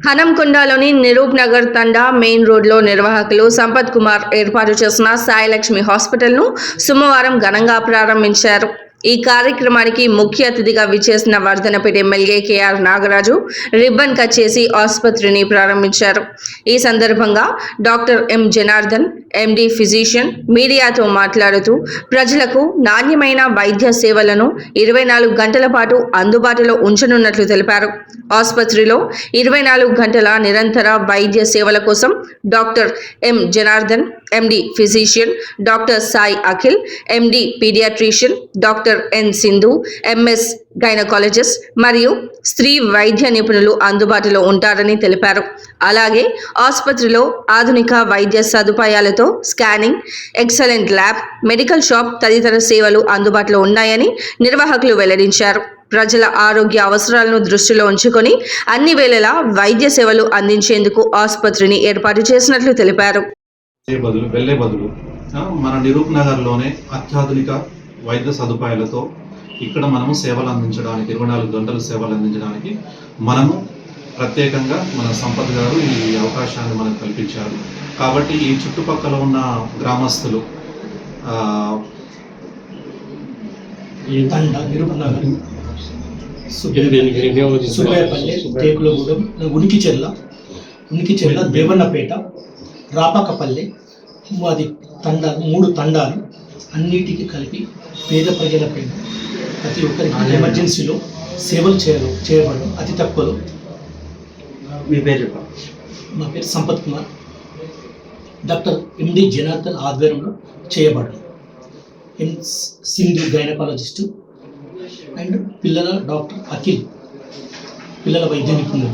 హనంకొండలోని నిరూప్ నగర్ తండా main రోడ్లో నిర్వాహకులు సంపత్ కుమార్ ఏర్పాటు చేసిన సాయిలక్ష్మి హాస్పిటల్ను సోమవారం ఘనంగా ప్రారంభించారు. ఈ కార్యక్రమానికి ముఖ్య అతిథిగా విచ్చేసిన Wardhannapet MLA K R Nagaraju ribbon cut చేసి ఆసుపత్రిని ప్రారంభించారు. ఈ సందర్భంగా doctor M Janardhan MD physician మీడియాతో మాట్లాడుతూ ప్రజలకు నాణ్యమైన వైద్య సేవలను 24 గంటల పాటు అందుబాటులో ఉంచనున్నట్లు తెలిపారు. ఆసుపత్రిలో 24 గంటల నిరంతర వైద్య సేవల కోసం doctor M Janardhan MD physician, doctor Sai Akhil MD paediatrician, doctor N Sindhu MS gynaecologist మరియు స్త్రీ వైద్య నిపుణులు అందుబాటులో ఉంటారని తెలిపారు. అలాగే ఆసుపత్రిలో ఆధునిక వైద్య సదుపాయాలతో scanning, excellent lab, medical shop తదితర సేవలు అందుబాటులో ఉన్నాయని నిర్వాహకులు వెల్లడించారు. ప్రజల ఆరోగ్య అవసరాలను దృష్టిలో ఉంచుకొని అన్ని వేళలా వైద్య సేవలు అందించేందుకు ఆసుపత్రిని ఏర్పాటు చేసినట్లు తెలిపారు. మన నిరూప్ నగర్లోనే అత్యాధునిక వైద్య సదుపాయాలతో ఇక్కడ మనము సేవలు అందించడానికి 24 గంటలు సేవలు అందించడానికి మనము ప్రత్యేకంగా మన సంపత్ గారు ఈ అవకాశాన్ని మనకు కల్పించారు. కాబట్టి ఈ చుట్టుపక్కల ఉన్న గ్రామస్తులు ఈ తండ నిరూప్ నగర్, సుబ్బయ్యపల్లి, టేకులగూడెం, ఉనికిచెర్ల, దేవన్నపేట, రాపాకపల్లి, అది తండాలు 3 తండాలు అన్నిటికీ కలిపి పేద ప్రజలపై ప్రతి ఒక్కరికి ఎమర్జెన్సీలో సేవలు చేయబడడం అతి తక్కువలో. మీ పేరు చెప్పండి. మా పేరు సంపత్ కుమార్. డాక్టర్ ఎండి జనార్దన్ ఆధ్వర్యంలో చేయబడడం. ఎం సింధు గైనకాలజిస్టు అండ్ పిల్లల డాక్టర్ అఖిల్ పిల్లల వైద్య నిపుణులు.